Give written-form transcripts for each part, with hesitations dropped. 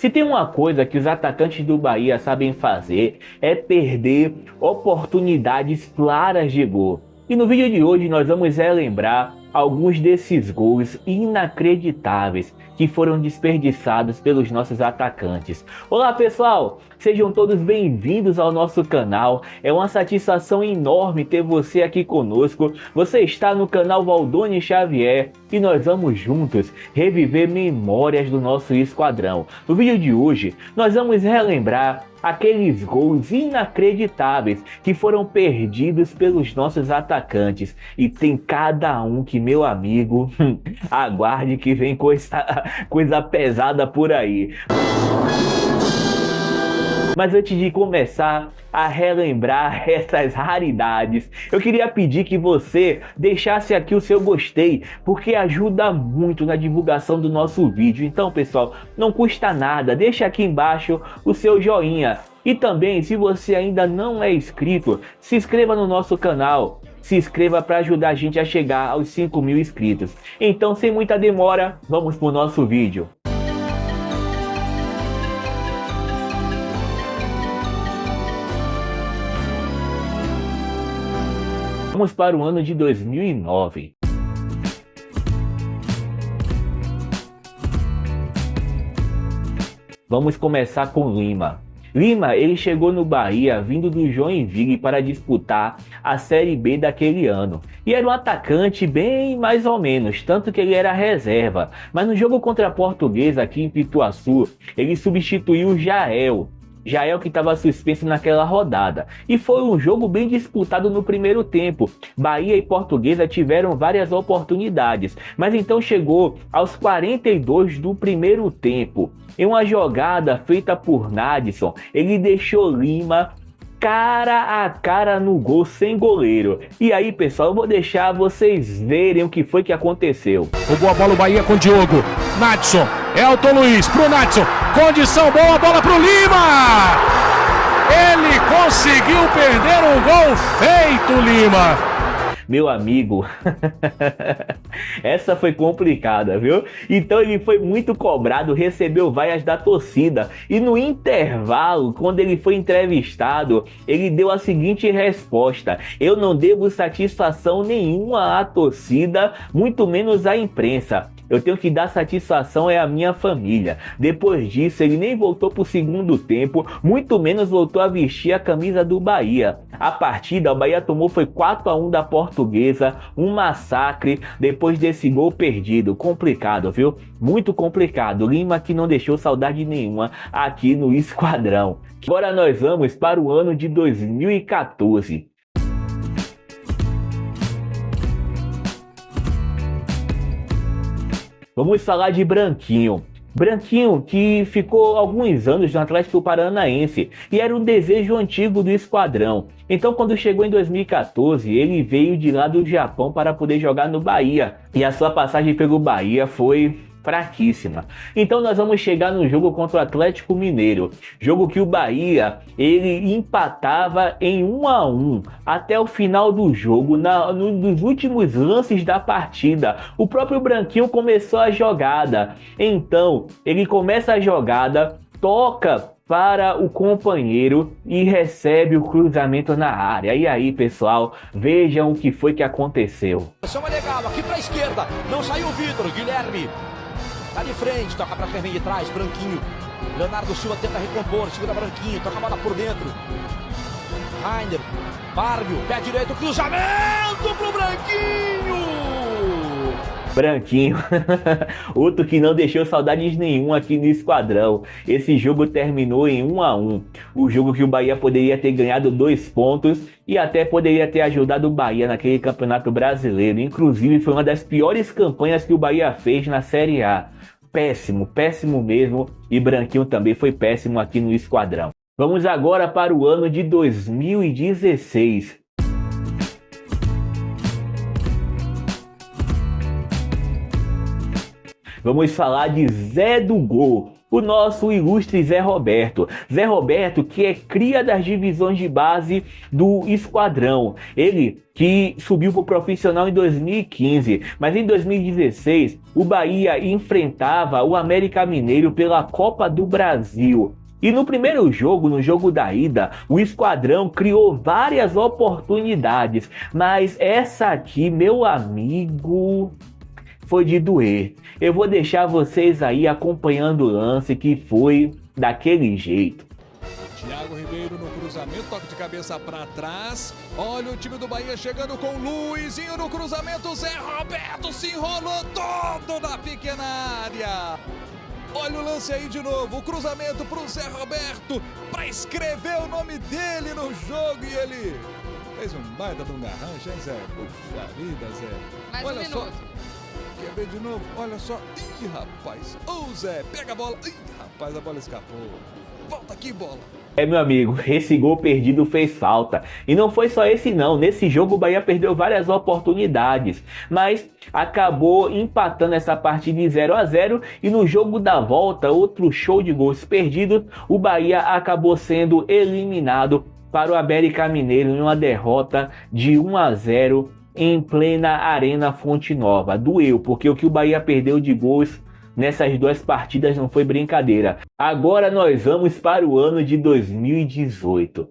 Se tem uma coisa que os atacantes do Bahia sabem fazer, é perder oportunidades claras de gol. E no vídeo de hoje nós vamos relembrar alguns desses gols inacreditáveis que foram desperdiçados pelos nossos atacantes. Olá pessoal, sejam todos bem-vindos ao nosso canal. É uma satisfação enorme ter você aqui conosco. Você está no canal Valdoni Xavier e nós vamos juntos reviver memórias do nosso esquadrão. No vídeo de hoje nós vamos relembrar aqueles gols inacreditáveis que foram perdidos pelos nossos atacantes. E tem cada um que, meu amigo, aguarde que vem coisa pesada por aí. Mas antes de começar a relembrar essas raridades, eu queria pedir que você deixasse aqui o seu gostei, porque ajuda muito na divulgação do nosso vídeo. Então, pessoal, não custa nada, deixa aqui embaixo o seu joinha. E também, se você ainda não é inscrito, se inscreva no nosso canal. Se inscreva para ajudar a gente a chegar aos 5.000 inscritos. Então, sem muita demora, vamos para o nosso vídeo. Vamos para o ano de 2009. Vamos começar com Lima. Lima, ele chegou no Bahia vindo do Joinville para disputar a Série B daquele ano. E era um atacante bem mais ou menos, tanto que ele era reserva. Mas no jogo contra a Portuguesa aqui em Pituaçu, ele substituiu o Jael que estava suspenso naquela rodada. E foi um jogo bem disputado no primeiro tempo. Bahia e Portuguesa tiveram várias oportunidades, mas então chegou aos 42 do primeiro tempo. Em uma jogada feita por Nadson, ele deixou Lima cara a cara no gol sem goleiro. E aí, pessoal, eu vou deixar vocês verem o que foi que aconteceu. Roubou a bola o Bahia com o Diogo. Nadson, Elton Luiz pro Nadson. Condição boa, bola pro Lima. Ele conseguiu perder um gol feito, Lima. Meu amigo, essa foi complicada, viu? Então ele foi muito cobrado, recebeu vaias da torcida. E no intervalo, quando ele foi entrevistado, ele deu a seguinte resposta: eu não devo satisfação nenhuma à torcida, muito menos à imprensa. Eu tenho que dar satisfação à minha família. Depois disso, ele nem voltou para o segundo tempo, muito menos voltou a vestir a camisa do Bahia. A partida, o Bahia tomou foi 4-1 da Portuguesa, um massacre depois desse gol perdido. Complicado, viu? Muito complicado. Lima que não deixou saudade nenhuma aqui no esquadrão. Agora nós vamos para o ano de 2014. Vamos falar de Branquinho. Branquinho que ficou alguns anos no Atlético Paranaense e era um desejo antigo do esquadrão. Então quando chegou em 2014, ele veio de lá do Japão para poder jogar no Bahia. E a sua passagem pelo Bahia foi fraquíssima. Então nós vamos chegar no jogo contra o Atlético Mineiro, jogo que o Bahia ele empatava em 1-1 até o final do jogo. Nos últimos lances da partida, o próprio Branquinho começou a jogada. Então ele começa a jogada, toca para o companheiro e recebe o cruzamento na área. E aí, pessoal, vejam o que foi que aconteceu. Ação é legal, aqui para a esquerda, não saiu o Vitor, Guilherme tá de frente, toca para Fermin de trás, Branquinho. Leonardo Silva tenta recompor, segura Branquinho, toca a bola por dentro. Rainer, Bárbio, pé direito, cruzamento pro Branquinho! Branquinho, outro que não deixou saudades nenhuma aqui no esquadrão. Esse jogo terminou em 1-1. O jogo que o Bahia poderia ter ganhado 2 pontos e até poderia ter ajudado o Bahia naquele campeonato brasileiro. Inclusive foi uma das piores campanhas que o Bahia fez na Série A. Péssimo, péssimo mesmo. E Branquinho também foi péssimo aqui no esquadrão. Vamos agora para o ano de 2016. Vamos falar de Zé do Gol. o nosso ilustre Zé Roberto. Zé Roberto, que é cria das divisões de base do Esquadrão. Ele que subiu para o profissional em 2015, mas em 2016 o Bahia enfrentava o América Mineiro pela Copa do Brasil. E no primeiro jogo, no jogo da ida, o Esquadrão criou várias oportunidades, mas essa aqui, meu amigo, foi de doer. Eu vou deixar vocês aí acompanhando o lance, que foi daquele jeito. Thiago Ribeiro no cruzamento, toque de cabeça para trás. Olha o time do Bahia chegando com Luizinho no cruzamento. Zé Roberto se enrolou todo na pequena área. Olha o lance aí de novo, o cruzamento para o Zé Roberto, para escrever o nome dele no jogo, e ele fez um baita de um garrancho, hein, Zé? Puxa vida, Zé. Mais olha um só. minuto. Quer ver de novo? Olha só. Ih, rapaz. Ô, Zé, pega a bola. Ih, rapaz, a bola escapou. Volta aqui, bola. Meu amigo, esse gol perdido fez falta. E não foi só esse não, nesse jogo o Bahia perdeu várias oportunidades, mas acabou empatando essa partida em 0-0, e no jogo da volta, outro show de gols perdidos, o Bahia acabou sendo eliminado para o América Mineiro em uma derrota de 1-0 em plena Arena Fonte Nova. Doeu, porque o que o Bahia perdeu de gols nessas duas partidas não foi brincadeira. Agora nós vamos para o ano de 2018.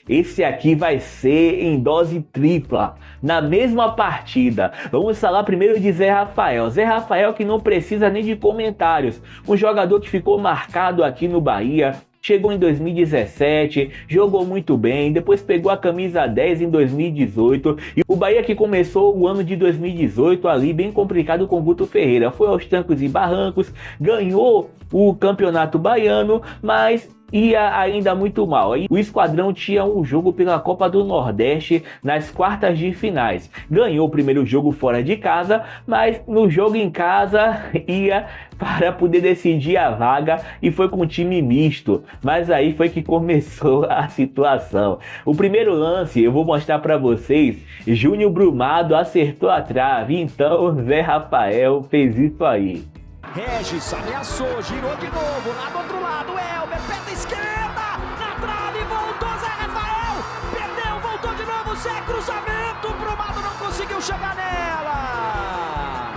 Esse aqui vai ser em dose tripla, na mesma partida. Vamos falar primeiro de Zé Rafael. Zé Rafael, que não precisa nem de comentários. Um jogador que ficou marcado aqui no Bahia. Chegou em 2017, jogou muito bem, depois pegou a camisa 10 em 2018, e o Bahia, que começou o ano de 2018 ali bem complicado com o Guto Ferreira, foi aos trancos e barrancos, ganhou o Campeonato Baiano, mas ia ainda muito mal. O Esquadrão tinha um jogo pela Copa do Nordeste nas quartas de finais. Ganhou o primeiro jogo fora de casa, mas no jogo em casa ia para poder decidir a vaga, e foi com um time misto. Mas aí foi que começou a situação. O primeiro lance eu vou mostrar para vocês. Júnior Brumado acertou a trave, então Zé Rafael fez isso aí. Regis ameaçou, girou de novo, lá do outro lado, Elber, perna esquerda, na trave, voltou Zé Rafael, perdeu, voltou de novo, Zé, cruzamento, Brumado não conseguiu chegar nela.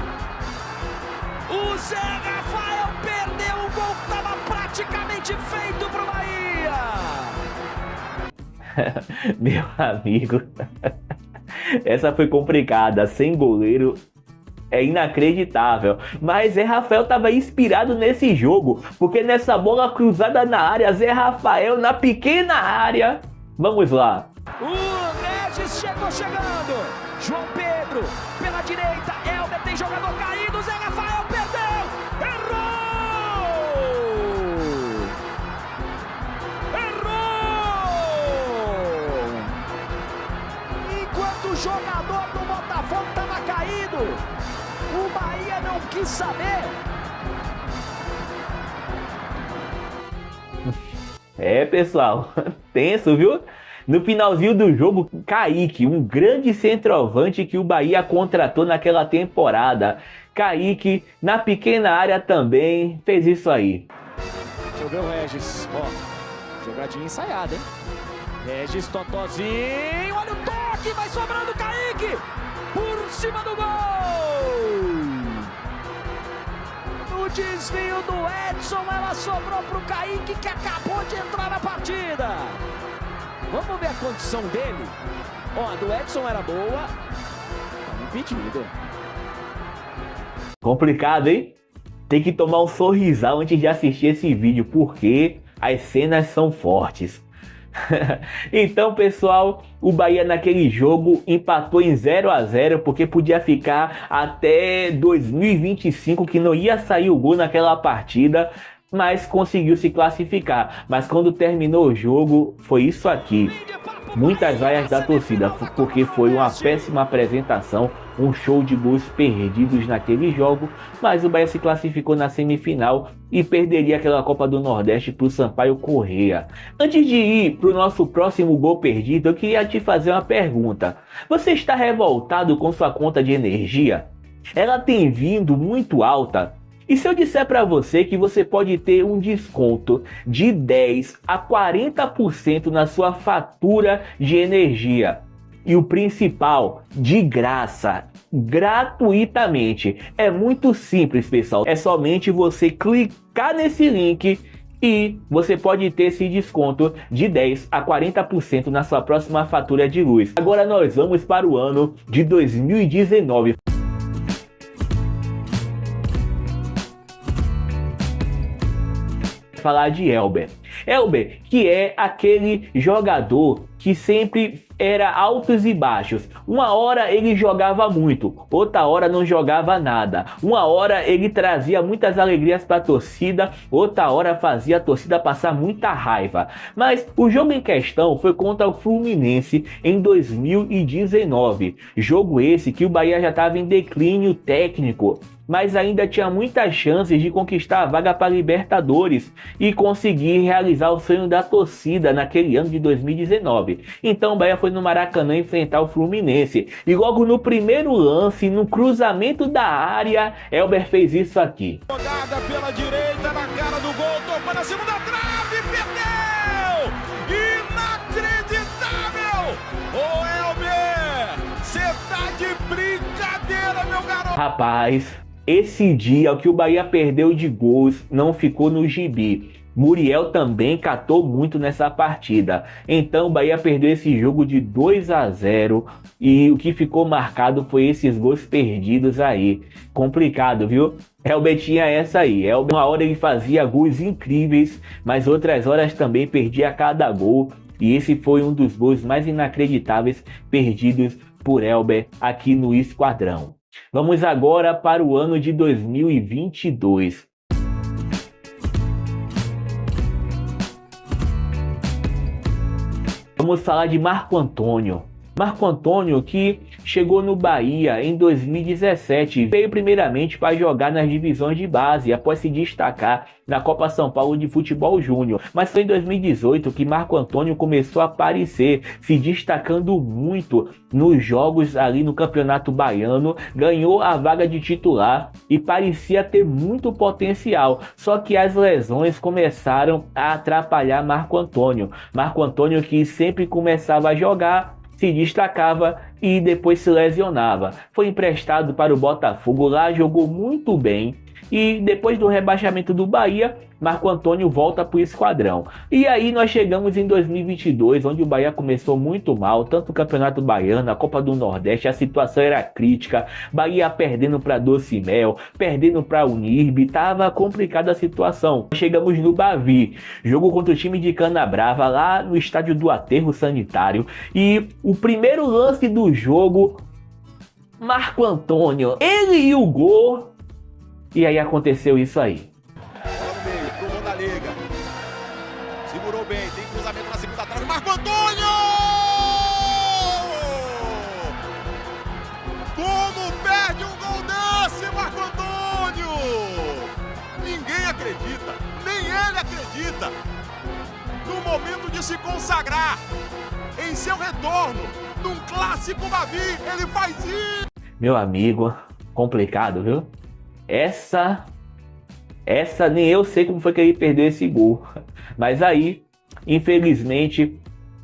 O Zé Rafael perdeu o gol que estava praticamente feito pro Bahia. Meu amigo, essa foi complicada, sem goleiro. É inacreditável, mas Zé Rafael estava inspirado nesse jogo, porque nessa bola cruzada na área, Zé Rafael na pequena área, vamos lá. O Regis chegou chegando, João Pedro pela direita, Elber tem jogador caído, Zé Rafael perdeu, errou! Enquanto o jogador do Botafogo estava caído, o Bahia não quis saber. Pessoal, tenso, viu? No finalzinho do jogo, Kaique, um grande centroavante que o Bahia contratou naquela temporada. Kaique, na pequena área também, fez isso aí. Deixa eu ver o Regis, ó, jogadinha ensaiada, hein? Regis, Totozinho, olha o toque, vai sobrando Kaique, por cima do gol! No desvio do Edson, ela sobrou pro Kaique, que acabou de entrar na partida. Vamos ver a condição dele. Ó, a do Edson era boa, tá impedido. Complicado, hein? Tem que tomar um sorrisal antes de assistir esse vídeo, porque as cenas são fortes. Então, pessoal, o Bahia naquele jogo empatou em 0-0, porque podia ficar até 2025 que não ia sair o gol naquela partida. mas conseguiu se classificar. Mas quando terminou o jogo, foi isso aqui. Muitas vaias da torcida, porque foi uma péssima apresentação, um show de gols perdidos naquele jogo, mas o Bahia se classificou na semifinal e perderia aquela Copa do Nordeste para o Sampaio Corrêa. Antes de ir para o nosso próximo gol perdido, eu queria te fazer uma pergunta. Você está revoltado com sua conta de energia? Ela tem vindo muito alta? E se eu disser para você que você pode ter um desconto de 10 a 40% na sua fatura de energia? E o principal, de graça, gratuitamente. É muito simples, pessoal. É somente você clicar nesse link e você pode ter esse desconto de 10 a 40% na sua próxima fatura de luz. Agora nós vamos para o ano de 2019. Falar de Elber, que é aquele jogador que sempre era altos e baixos. Uma hora ele jogava muito, outra hora não jogava nada. Uma hora ele trazia muitas alegrias para a torcida, outra hora fazia a torcida passar muita raiva. Mas o jogo em questão foi contra o Fluminense em 2019. Jogo esse que o Bahia já estava em declínio técnico, mas ainda tinha muitas chances de conquistar a vaga para Libertadores e conseguir realizar o sonho da torcida naquele ano de 2019. Então o Bahia foi no Maracanã enfrentar o Fluminense e logo no primeiro lance, no cruzamento da área, Elber fez isso aqui. Jogada pela direita na cara do gol, tocou na segunda trave, perdeu! Inacreditável! Ô Elber, você tá de brincadeira, meu garoto! Rapaz, esse dia o que o Bahia perdeu de gols não ficou no gibi. Muriel também catou muito nessa partida. Então o Bahia perdeu esse jogo de 2 a 0 e o que ficou marcado foi esses gols perdidos aí. Complicado, viu? Elber tinha essa aí. Elber, uma hora ele fazia gols incríveis, mas outras horas também perdia cada gol. E esse foi um dos gols mais inacreditáveis perdidos por Elber aqui no Esquadrão. Vamos agora para o ano de 2022. Vamos falar de Marco Antônio. Marco Antônio, que chegou no Bahia em 2017, veio primeiramente para jogar nas divisões de base, após se destacar na Copa São Paulo de Futebol Júnior. Mas foi em 2018 que Marco Antônio começou a aparecer, se destacando muito nos jogos ali no Campeonato Baiano, ganhou a vaga de titular e parecia ter muito potencial. Só que as lesões começaram a atrapalhar Marco Antônio. Marco Antônio que sempre começava a jogar, se destacava e depois se lesionava. Foi emprestado para o Botafogo, lá jogou muito bem e depois do rebaixamento do Bahia, Marco Antônio volta para o Esquadrão. E aí nós chegamos em 2022, onde o Bahia começou muito mal, tanto o Campeonato Baiano, a Copa do Nordeste, a situação era crítica, Bahia perdendo para Docimel, perdendo para Unirb, estava complicada a situação. Chegamos no Bavi, jogo contra o time de Canabrava, lá no estádio do Aterro Sanitário, e o primeiro lance do jogo, Marco Antônio, ele e o gol, e aí aconteceu isso aí. Segurou bem, tem cruzamento na segunda trave, Marco Antônio! Como perde um gol desse, Marco Antônio? Ninguém acredita, nem ele acredita. No momento de se consagrar, em seu retorno, num clássico Bavi, ele faz isso! Meu amigo, complicado, viu? Essa nem eu sei como foi que ele perdeu esse gol. Mas aí, infelizmente,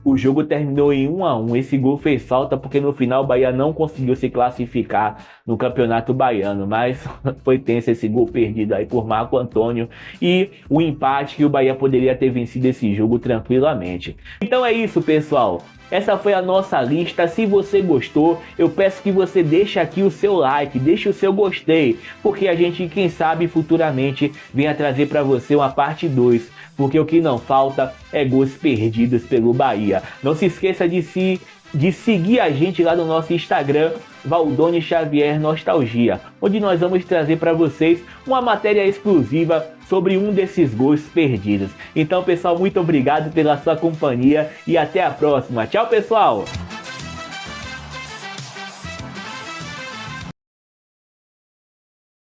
o jogo terminou em 1 a 1. Esse gol fez falta porque no final o Bahia não conseguiu se classificar no Campeonato Baiano. Mas foi tenso esse gol perdido aí por Marco Antônio. E o empate que o Bahia poderia ter vencido esse jogo tranquilamente. Então é isso, pessoal. Essa foi a nossa lista. Se você gostou, eu peço que você deixe aqui o seu like, deixe o seu gostei, porque a gente, quem sabe, futuramente venha trazer para você uma parte 2, porque o que não falta é gols perdidos pelo Bahia. Não se esqueça de seguir a gente lá no nosso Instagram, Valdone Xavier Nostalgia, onde nós vamos trazer para vocês uma matéria exclusiva sobre um desses gols perdidos. Então, pessoal, muito obrigado pela sua companhia e até a próxima. Tchau, pessoal!